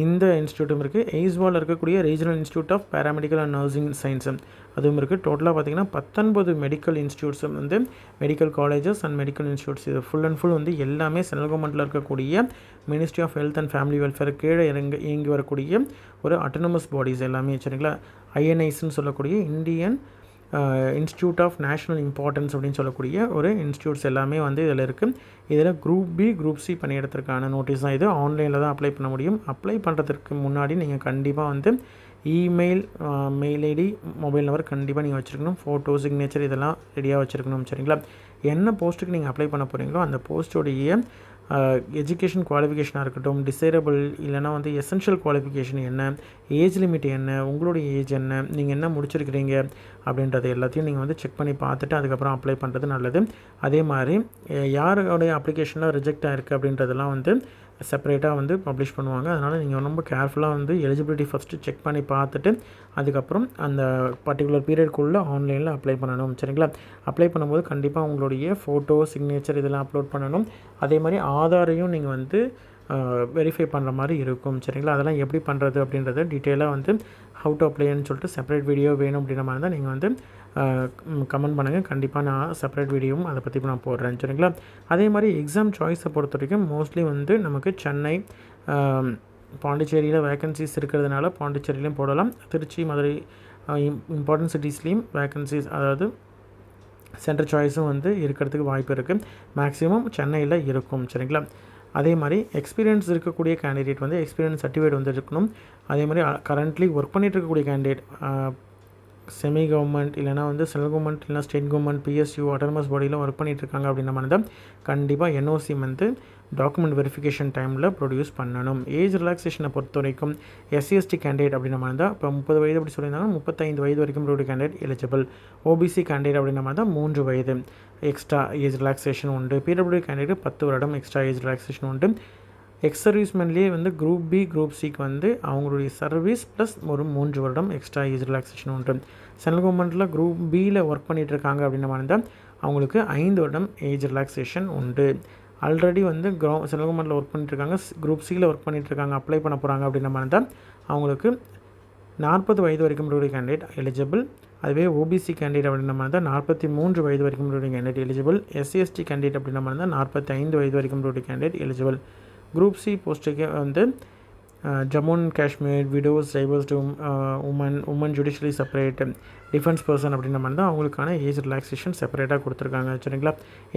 இந்த இன்ஸ்டியூட்டும் இருக்குது. எய்ஸ்வால் இருக்கக்கூடிய regional institute of paramedical and nursing science அதுவும் இருக்குது. டோட்டலாக பார்த்திங்கன்னா 19 மெடிக்கல் இன்ஸ்டியூட்ஸ் வந்து medical colleges and medical institutes. இது ஃபுல் அண்ட் ஃபுல் வந்து எல்லாமே சென்ட்ரல் கவர்மெண்ட்டில் இருக்கக்கூடிய ministry of health and family welfare கீழே இயங்கி வரக்கூடிய ஒரு அட்டானமஸ் பாடிஸ் எல்லாமே சரிங்களா. INISன்னு சொல்லக்கூடிய Indian institute of national importance அப்படின்னு சொல்லக்கூடிய ஒரு இன்ஸ்டியூட்ஸ் எல்லாமே வந்து இதில் இருக்குது. இதில் குரூப் பி குரூப் சி பணியிடத்திற்கான நோட்டீஸ் தான் இது. ஆன்லைனில் தான் அப்ளை பண்ண முடியும். அப்ளை பண்ணுறதுக்கு முன்னாடி நீங்கள் கண்டிப்பாக வந்து email, mail ID, mobile number கண்டிப்பாக நீங்கள் வச்சுருக்கணும். ஃபோட்டோ, சிக்னேச்சர் இதெல்லாம் ரெடியாக வச்சுருக்கணும் சரிங்களா. என்ன போஸ்ட்டுக்கு நீங்கள் அப்ளை பண்ண போகிறீங்களோ அந்த போஸ்ட்டோடைய எஜுகேஷன் குவாலிஃபிகேஷனாக இருக்கட்டும், டிசைரபிள் இல்லைனா வந்து எசென்ஷியல் குவாலிஃபிகேஷன் என்ன, ஏஜ் லிமிட் என்ன, உங்களுடைய ஏஜ் என்ன, நீங்கள் என்ன முடிச்சிருக்கிறீங்க அப்படின்றது எல்லாத்தையும் நீங்கள் வந்து செக் பண்ணி பார்த்துட்டு அதுக்கப்புறம் அப்ளை பண்ணுறது நல்லது. அதே மாதிரி யாருடைய அப்ளிகேஷனில் ரிஜெக்ட் ஆகிருக்கு அப்படின்றதெல்லாம் வந்து செப்பரேட்டாக வந்து பப்ளிஷ் பண்ணுவாங்க. அதனால் நீங்கள் ரொம்ப கேர்ஃபுல்லாக வந்து எலிஜிபிலிட்டி ஃபஸ்ட்டு செக் பண்ணி பார்த்துட்டு அதுக்கப்புறம் அந்த பர்டிகுலர் பீரியட்குள்ளே ஆன்லைனில் அப்ளை பண்ணணும் சரிங்களா. அப்ளை பண்ணும்போது கண்டிப்பாக உங்களுடைய ஃபோட்டோ, சிக்னேச்சர் இதெல்லாம் அப்லோட் பண்ணணும். அதே மாதிரி ஆதாரையும் நீங்கள் வந்து வெரிஃபை பண்ணுற மாதிரி இருக்கும் சரிங்களா. அதெல்லாம் எப்படி பண்ணுறது அப்படின்றத டீட்டெயிலாக வந்து ஹவு டு அப்ளைன்னு சொல்லிட்டு செப்பரேட் வீடியோ வேணும் அப்படின்ற மாதிரி தான் நீங்கள் வந்து கமெண்ட் பண்ணுங்கள். கண்டிப்பாக நான் செப்பரேட் வீடியோவும் அதை பற்றி நான் போடுறேன் சரிங்களா. அதே மாதிரி எக்ஸாம் சாய்ஸை பொறுத்த வரைக்கும் மோஸ்ட்லி வந்து நமக்கு சென்னை, பாண்டிச்சேரியில் வேக்கன்சிஸ் இருக்கிறதுனால பாண்டிச்சேரியிலையும் போடலாம். திருச்சி, மதுரை இம்பார்ட்டன்ட் சிட்டிஸ்லேயும் வேக்கன்சிஸ் அதாவது சென்டர் சாய்ஸும் வந்து இருக்கிறதுக்கு வாய்ப்பு இருக்குது. மேக்ஸிமம் சென்னையில் இருக்கும் சரிங்களா. அதே மாதிரி எக்ஸ்பீரியன்ஸ் இருக்கக்கூடிய கேண்டிடேட் வந்து எக்ஸ்பீரியன்ஸ் சர்டிஃபிகேட் வந்து இருக்கணும். அதே மாதிரி கரண்ட்லி ஒர்க் பண்ணிகிட்டு இருக்கக்கூடிய கேண்டிடேட் செமி கவர்மெண்ட் இல்லைனா வந்து சென்ட்ரல் கவர்மெண்ட் இல்லைனா ஸ்டேட் கவர்மெண்ட், PSU, அட்டானமஸ் பாடியில் ஒர்க் பண்ணிகிட்ருக்காங்க அப்படின்ற மாதிரி தான் கண்டிப்பாக NOC வந்து டாக்குமெண்ட் வெரிஃபிகேஷன் டைமில் ப்ரொடியூஸ் பண்ணணும். ஏஜ் ரிலாக்ஸேஷனை பொறுத்த வரைக்கும் SC/ST கேண்டிடேட் அப்படின்ற மாதிரி தான் இப்போ 30 வயது அப்படி சொல்லியிருந்தாங்க. 35 வயது வரைக்கும் ஒரு கேண்டிடேட் எலிஜிபிள். OBC கேண்டிடேட் அப்படின்ற மாதிரி தான் 3 வயது எக்ஸ்ட்ரா ஏஜ் ரிலாக்ஸேஷன் உண்டு. PWD கேண்டிடேட் 10 வருடம் எக்ஸ்ட்ரா ஏஜ் ரிலாக்ஸேஷன் உண்டு. எக்ஸ் சர்வீஸ்மென்லேயே வந்து குரூப் பி, குரூப் சிக்கு வந்து அவங்களுடைய சர்வீஸ் ப்ளஸ் ஒரு 3 வருடம் எக்ஸ்ட்ரா ஏஜ் ரிலாக்ஸேஷன் உண்டு. சென்ட்ரல் கவர்மெண்ட்டில் குரூப் பியில் ஒர்க் பண்ணிகிட்ருக்காங்க அப்படின்ற மாதிரி தான் அவங்களுக்கு 5 வருடம் ஏஜ் ரிலாக்ஸேஷன் உண்டு. ஆல்ரெடி வந்து சென்ட்ரல் கவர்மெண்ட்டில் ஒர்க் பண்ணிகிட்ருக்காங்க, குரூப் சியில் ஒர்க் பண்ணிகிட்ருக்காங்க, அப்ளை பண்ண போகிறாங்க அப்படின்ற மாதிரி தான் அவங்களுக்கு 40 வயது வரைக்கும் உள்ள கேண்டிடேட் எலிஜிபிள். அதுவே OBC கேண்டிடேட் அப்படின்ற மாதிரி தான் 43 வயது வரைக்கும் உள்ள கேண்டிடேட் எலிஜிபிள். SC/ST கேண்டிடேட் அப்படின்ற மாதிரி தான் 45 வயது வரைக்கும் உள்ள கேண்டிடேட் எலிஜிபிள். குரூப் சி போஸ்ட்டுக்கு வந்து Jammu and Kashmir, widows, divorced women judicially separate, defence person அப்படின்ற மாதிரி தான் அவங்களுக்கான ஏஜ் ரிலாக்ஸேஷன் செப்பரேட்டாக கொடுத்துருக்காங்க சரிங்களா.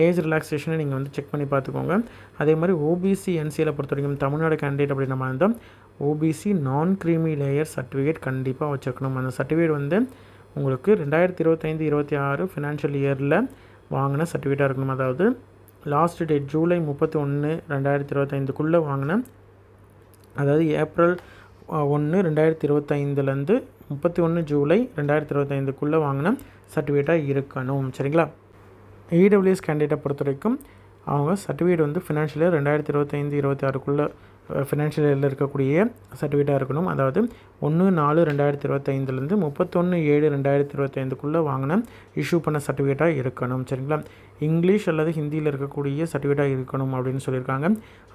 ஏஜ் ரிலாக்ஸேஷனை நீங்கள் வந்து செக் பண்ணி பார்த்துக்கோங்க. அதே மாதிரி OBC NCL பொறுத்த வரைக்கும் தமிழ்நாடு கேண்டிடேட் அப்படின்ற மாதிரி தான் OBC நான் க்ரீமி லேயர் சர்டிஃபிகேட் கண்டிப்பாக வச்சுருக்கணும். அந்த சர்டிஃபிகேட் வந்து உங்களுக்கு 2025-26 ஃபினான்ஷியல் இயரில் வாங்கின சர்டிஃபிகேட்டாக இருக்கணும். அதாவது லாஸ்ட் டேட் ஜூலை 31, 2025 வாங்கின, அதாவது ஏப்ரல் 1, 2025 31 ஜூலை 2025 வாங்கின சர்டிஃபிகேட்டாக இருக்கணும் சரிங்களா. EWS கேண்டிடேட்டை பொறுத்த வரைக்கும் அவங்க சர்டிஃபிகேட் வந்து ஃபினான்ஷியல் இயர் 2025-26 ஃபினான்ஷியல் இயரில் இருக்கக்கூடிய சர்டிஃபிகேட்டாக இருக்கணும். அதாவது 1/4/2025 31/7/2025 வாங்கின இஷ்யூ பண்ண சர்டிஃபிகேட்டாக இருக்கணும் சரிங்களா. இங்கிலீஷ் அல்லது ஹிந்தியில் இருக்கக்கூடிய சர்டிஃபிகேட்டாக இருக்கணும் அப்படின்னு சொல்லியிருக்காங்க.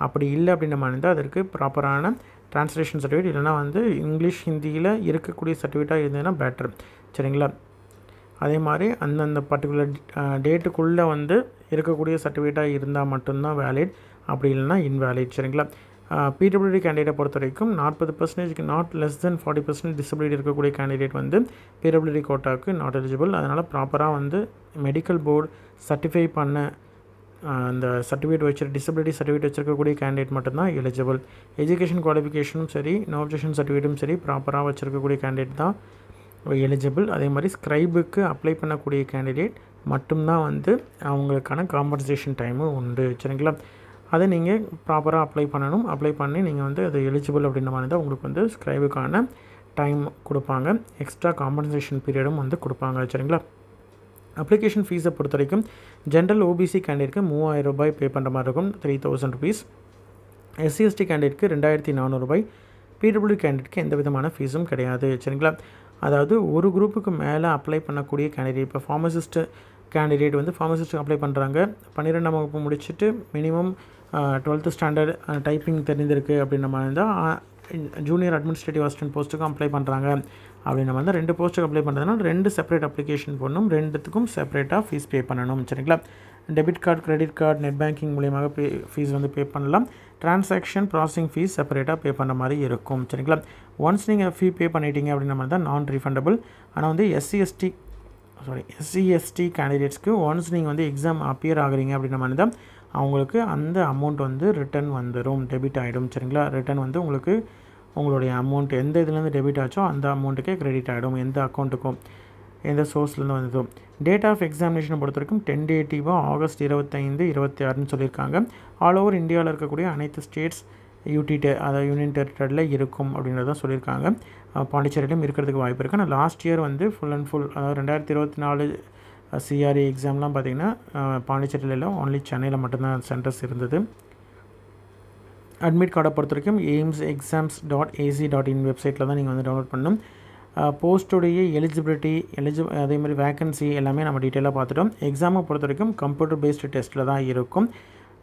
அப்படி இல்லை அப்படின்ற மாதிரி இருந்தால் அதற்கு ப்ராப்பரான ட்ரான்ஸ்லேஷன் சர்டிஃபிகேட் இல்லைனா வந்து இங்கிலீஷ் ஹிந்தியில் இருக்கக்கூடிய சர்டிஃபிகேட்டாக இருந்ததுன்னா பெட்டர் சரிங்களா. அதே மாதிரி அந்தந்த பர்டிகுலர் டேட்டுக்குள்ளே வந்து இருக்கக்கூடிய சர்டிஃபிகேட்டாக இருந்தால் மட்டும்தான் வேலிட், அப்படி இல்லைனா இன்வேலிட் சரிங்களா. PWD கேண்டிடேட்டை பொறுத்த வரைக்கும் 40% நாட் லெஸ் தென் 40% டிசபிலிட்டி இருக்கக்கூடிய கேண்டிடேட் வந்து PWD கோட்டாவுக்கு நாட் எலிஜிபிள். அதனால் ப்ராப்பராக வந்து மெடிக்கல் போர்டு சர்டிஃபை பண்ண அந்த சர்டிஃபிகேட் டிசபிலிட்டி சர்டிஃபிகேட் வச்சுருக்கக்கூடிய கேண்டிடேட் மட்டும்தான் எலிஜிபிள். எஜுகேஷன் குவாலிஃபிகேஷனும் சரி, நோ அப்ஜெக்ஷன் சர்டிஃபிகேட்டும் சரி ப்ராப்பராக வச்சுருக்கக்கூடிய கேண்டிடேட் தான் எலிஜிபிள். அதே மாதிரி ஸ்க்ரைபுக்கு அப்ளை பண்ணக்கூடிய கேண்டிடேட் மட்டும்தான் வந்து அவங்களுக்கான காம்பன்சேஷன் டைமும் உண்டு சரிங்களா. அதை நீங்கள் ப்ராப்பராக அப்ளை பண்ணணும். அப்ளை பண்ணி நீங்கள் வந்து அது எலிஜிபிள் அப்படின்ற மாதிரி தான் உங்களுக்கு வந்து ஸ்க்ரைபுக்கான டைம் கொடுப்பாங்க. எக்ஸ்ட்ரா காம்பன்சேஷன் பீரியடும் வந்து கொடுப்பாங்க சரிங்களா. அப்ளிகேஷன் ஃபீஸை பொறுத்த வரைக்கும் ஜென்ரல் OBC கேண்டிடேட்க்கு 3000 ரூபாய் பே பண்ணுற மாதிரி இருக்கும், 3000 rupees. எஸ்சி/எஸ்டி கேண்டிடேட்க்கு 2400 ரூபாய், பிடபிள்யூ கேண்டிடேட்க்கு எந்த விதமான ஃபீஸும் கிடையாது. சரிங்களா? அதாவது ஒரு குரூப்புக்கு மேலே அப்ளை பண்ணக்கூடிய கேண்டிடேட், இப்போ ஃபார்மசிஸ்ட் கேண்டிடேட் வந்து ஃபார்மசிஸ்ட்டுக்கு அப்ளை பண்ணுறாங்க, 12ஆம் வகுப்பு முடிச்சுட்டு மினிமம் 12th ஸ்டாண்டர்ட் டைப்பிங் தெரிஞ்சிருக்கு அப்படின்ற மாதிரி இருந்தால் ஜூனியர் அட்மினிஸ்ட்ரேட்டிவ் அசிஸ்டன்ட் போஸ்ட்டுக்கும் அப்ளை பண்ணுறாங்க அப்படின்ற மாதிரி தான் 2 போஸ்ட்டுக்கு அப்ளை பண்ணுறதுனால 2 செப்பரேட் அப்ளிகேஷன் போடணும், 2த்துக்கும் செப்பரேட்டாக ஃபீஸ் பே பண்ணணும். சரிங்களா? Debit card, credit card, net banking மூலியமாக ஃபீஸ் வந்து பே பண்ணலாம். ட்ரான்சாக்ஷன் ப்ராசஸிங் ஃபீஸ் செப்பரேட்டாக பே பண்ணுற மாதிரி இருக்கும். சரிங்களா? ஒன்ஸ் நீங்கள் ஃபீ பே பண்ணிட்டீங்க அப்படின்ற மாதிரி தான் நான் ரீஃபண்டபிள். ஆனால் வந்து எஸ்சி/எஸ்டி கேண்டிடேட்ஸ்க்கு ஒன்ஸ் நீங்கள் வந்து எக்ஸாம் அப்பியர் ஆகுறீங்க அப்படின்ற மாதிரி தான் அவங்களுக்கு அந்த அமௌண்ட் வந்து ரிட்டர்ன் வந்துடும், டெபிட் ஆகிடும். சரிங்களா? ரிட்டர்ன் வந்து உங்களுக்கு உங்களுடைய அமௌண்ட் எந்த இதுலேருந்து டெபிட் ஆச்சோ அந்த அமௌண்ட்டுக்கே கிரெடிட் ஆகிடும், எந்த அக்கௌண்ட்டுக்கும் எந்த சோர்ஸ்லேருந்து வந்ததோ. டேட் ஆஃப் எக்ஸாமினேஷனை பொறுத்த வரைக்கும் டென்டேட்டிவாக ஆகஸ்ட் 25, 26ன்னு சொல்லியிருக்காங்க. ஆல் ஓவர் இந்தியாவில் இருக்கக்கூடிய அனைத்து ஸ்டேட்ஸ் அதாவது யூனியன் டெரிட்டரியில் இருக்கும் அப்படின்றதான் சொல்லியிருக்காங்க. பாண்டிச்சேரியிலும் இருக்கிறதுக்கு வாய்ப்பு இருக்குது. ஆனால் லாஸ்ட் இயர் வந்து ஃபுல் அண்ட் ஃபுல், அதாவது 2024 சிஆர்இ எக்ஸாம்லாம் பார்த்திங்கன்னா பாண்டிச்சேரியில் ஒன்லி சென்னையில் மட்டும்தான் சென்டர்ஸ் இருந்தது. அட்மிட் கார்டை பொறுத்த வரைக்கும் aimsexams.ac.in வெப்சைட்டில் தான் நீங்கள் வந்து டவுன்லோட் பண்ணணும். போஸ்ட்டுடைய எலிஜிபிலிட்டி அதே மாதிரி வேக்கன்சி எல்லாமே நம்ம டீட்டெயிலாக பார்த்துட்டோம். எக்ஸாமை பொறுத்த வரைக்கும் கம்ப்யூட்டர் பேஸ்டு டெஸ்ட்டில் தான் இருக்கும்.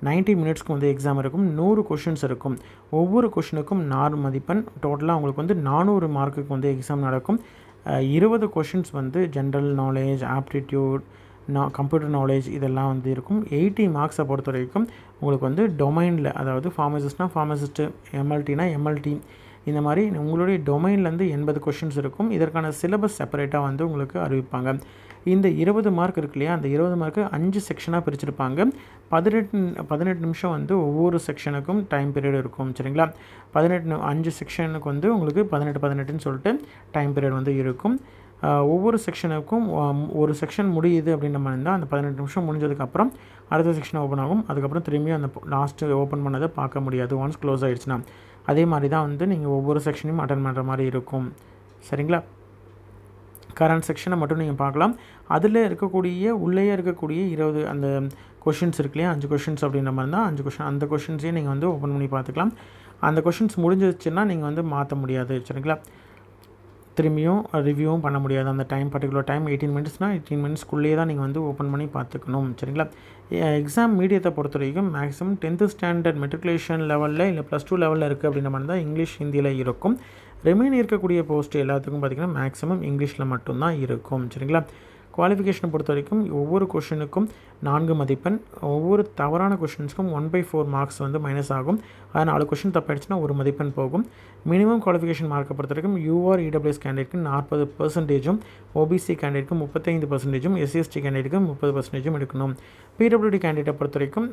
90 மினிட்ஸ்க்கு வந்து எக்ஸாம் இருக்கும். 100 கொஷின்ஸ் இருக்கும். ஒவ்வொரு கொஷினுக்கும் 4 மதிப்பெண். டோட்டலாக உங்களுக்கு வந்து 400 மார்க்குக்கு வந்து எக்ஸாம் நடக்கும். 20 கொஷின்ஸ் வந்து general knowledge, aptitude, computer knowledge இதெல்லாம் வந்து இருக்கும். 80 மார்க்ஸை பொறுத்த வரைக்கும் உங்களுக்கு வந்து டொமைனில், அதாவது ஃபார்மசிஸ்ட்னால் ஃபார்மசிஸ்ட்டு, எம்எல்டினா எம்எல்டி, இந்த மாதிரி உங்களுடைய டொமைன்லேருந்து 80 கொஷின்ஸ் இருக்கும். இதற்கான சிலபஸ் செப்பரேட்டாக வந்து உங்களுக்கு அறிவிப்பாங்க. இந்த 20 மார்க் இருக்கு இல்லையா, அந்த 20 மார்க்கு 5 செக்ஷனாக பிரிச்சிருப்பாங்க. 18 நிமிஷம் வந்து ஒவ்வொரு செக்ஷனுக்கும் டைம் பீரியட் இருக்கும். சரிங்களா? 5 செக்ஷனுக்கு வந்து உங்களுக்கு 18 சொல்லிட்டு டைம் பீரியட் வந்து இருக்கும். ஒவ்வொரு செக்ஷனுக்கும் ஒரு செக்ஷன் முடியுது அப்படின்ற மாதிரி இருந்தால் அந்த 18 நிமிஷம் முடிஞ்சதுக்கப்புறம் அடுத்த செக்ஷன் ஓப்பன் ஆகும். அதுக்கப்புறம் திரும்பியும் அந்த லாஸ்ட்டு ஓப்பன் பண்ணதை பார்க்க முடியாது ஒன்ஸ் க்ளோஸ் ஆகிடுச்சுன்னா. அதே மாதிரி தான் வந்து நீங்கள் ஒவ்வொரு செக்ஷனையும் அட்டன் பண்ணுற மாதிரி இருக்கும். சரிங்களா? கரண்ட் செக்ஷனை மட்டும் நீங்கள் பார்க்கலாம். அதில் இருக்கக்கூடிய உள்ளேயே இருக்கக்கூடிய 20 அந்த கொஷின்ஸ் இருக்கு இல்லையா, 5 கொஷின்ஸ் அப்படின்ற மாதிரி தான் 5 கொஷின், அந்த கொஷின்ஸையும் நீங்கள் வந்து ஓப்பன் பண்ணி பார்த்துக்கலாம். அந்த கொஷின்ஸ் முடிஞ்சிச்சுன்னா நீங்கள் வந்து மாற்ற முடியாது. சரிங்களா? திரும்பியும் ரிவ்யூவும் பண்ண முடியாது. அந்த பர்டிகுலர் டைம் 18 மினிட்ஸ்னால் 18 மினிட்ஸ்க்குள்ளேயே தான் நீங்கள் வந்து ஓப்பன் பண்ணி பார்த்துக்கணும். சரிங்களா? எக்ஸாம் மீடியத்தை பொறுத்த வரைக்கும் மேக்ஸிமம் 10th ஸ்டாண்டர்ட் மெட்ரிகுலேஷன் லெவலில் இல்லை +2 லெவலில் இருக்குது அப்படின்ற மாதிரி தான் இங்கிலீஷ், ஹிந்தியில் இருக்கும். ரிமைன் இருக்கக்கூடிய போஸ்ட் எல்லாத்துக்கும் பார்த்திங்கன்னா மேக்ஸிமம் இங்கிலீஷில் மட்டும்தான் இருக்கும். சரிங்களா? குவாலிஃபிகேஷனை பொறுத்த வரைக்கும் ஒவ்வொரு கொஷினுக்கும் 4 மதிப்பெண். ஒவ்வொரு தவறான கொஷின்ஸ்க்கும் 1/4 மார்க்ஸ் வந்து மைனஸ் ஆகும். அது 4 கொஷின் தப்பாயிடுச்சுன்னா 1 மதிப்பெண் போகும். மினிமம் குவாலிஃபிகேஷன் மார்க்கை பொறுத்த வரைக்கும் யூஆர் இடபிள்யூஎஸ் கேண்டிடேட்க்கு 40%, ஓபிசி கேண்டிடேட்க்கு 35%, எஸ்சிஎஸ்டி கேண்டிடேட்க்கு 30% எடுக்கணும். பிடபிள்யூடி கேண்டிடேட்டை பொறுத்த வரைக்கும்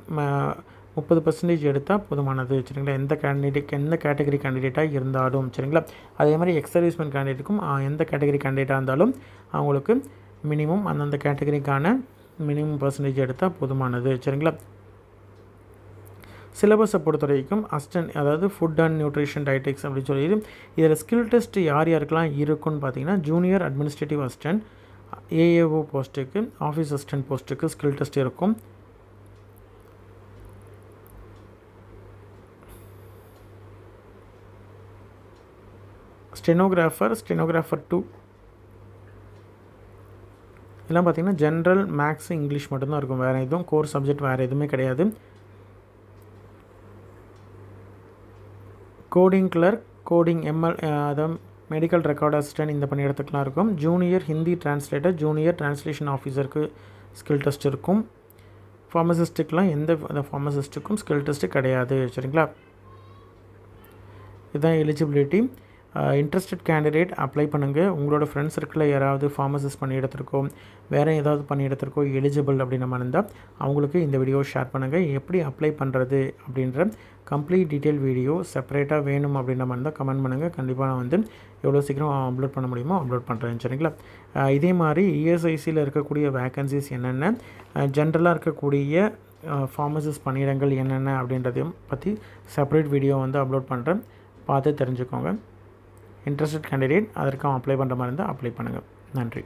30% எடுத்தால் போதுமானது. சரிங்களா? எந்த கேட்டகரி கேண்டிடேட்டாக இருந்தாலும். சரிங்களா? அதே மாதிரி எக்ஸ் சர்வீஸ்மேன் கேண்டிடேட்டுக்கும் எந்த கேட்டகரி கேண்டிடேட்டாக இருந்தாலும் அவங்களுக்கு மினிமம் அந்தந்த கேட்டகரிக்கான மினிமம் பர்சன்டேஜ் எடுத்தால் போதுமானது. சரிங்களா? சிலபஸை பொறுத்த வரைக்கும் அதாவது ஃபுட் அண்ட் நியூட்ரிஷன் டயட்டிக்ஸ் அப்படின்னு சொல்லி இதில் ஸ்கில் டெஸ்ட் யார் யாருக்கெல்லாம் இருக்குன்னு பார்த்தீங்கன்னா ஜூனியர் அட்மினிஸ்ட்ரேட்டிவ் அசிஸ்டன்ட், ஏஏஓ போஸ்ட்டுக்கு, ஆஃபீஸ் அசிஸ்டன்ட் போஸ்ட்டுக்கு ஸ்கில் டெஸ்ட் இருக்கும். ஸ்டெனோகிராஃபர் 2 இதெல்லாம் பார்த்திங்கன்னா ஜென்ரல், மேக்ஸ், இங்கிலீஷ் மட்டும்தான் இருக்கும். வேறு எதுவும் கோர் சப்ஜெக்ட் வேறு எதுவுமே கிடையாது. கோடிங் கிளர்க், கோடிங் அதாவது மெடிக்கல் ரெக்கார்ட் அசிஸ்டன்ட் இந்த பணியிடத்துக்குலாம் இருக்கும். Junior Hindi translator, junior translation ஆஃபீஸருக்கு ஸ்கில் டெஸ்ட் இருக்கும். ஃபார்மசிஸ்ட்டுக்கெலாம் எந்த ஃபார்மசிஸ்ட்டுக்கும் ஸ்கில் டெஸ்ட்டு கிடையாது. சரிங்களா? இதுதான் எலிஜிபிலிட்டி. இன்ட்ரெஸ்டட் கேண்டிடேட் அப்ளை பண்ணுங்கள். உங்களோட ஃப்ரெண்ட்ஸ் சர்க்கிளில் யாராவது ஃபார்மசிஸ்ட் பணியிடத்திற்கோ வேறு ஏதாவது பணியிடத்திற்கோ எலிஜிபிள் அப்படின்ற மாதிரி இருந்தால் அவங்களுக்கு இந்த வீடியோ ஷேர் பண்ணுங்கள். எப்படி அப்ளை பண்ணுறது அப்படின்ற கம்ப்ளீட் டீட்டெயில் வீடியோ செப்பரேட்டாக வேணும் அப்படின்ற மாதிரி இருந்தால் கமெண்ட் பண்ணுங்கள். கண்டிப்பாக நான் வந்து எவ்வளோ சீக்கிரம் அப்லோட் பண்ண முடியுமோ அப்லோட் பண்ணுறேன். சரிங்களா? இதே மாதிரி இஎஸ்ஐசியில் இருக்கக்கூடிய வேக்கன்சிஸ் என்னென்ன, ஜென்ரலாக இருக்கக்கூடிய ஃபார்மசிஸ்ட் பணியிடங்கள் என்னென்ன அப்படின்றதையும் பற்றி செப்பரேட் வீடியோ வந்து அப்லோட் பண்ணுறேன். பார்த்து தெரிஞ்சுக்கோங்க. இன்ட்ரெஸ்டட் கேண்டிடேட் அதற்கும் அப்ளை பண்ணுற மாதிரி இருந்தால் அப்ளை பண்ணுங்கள். நன்றி.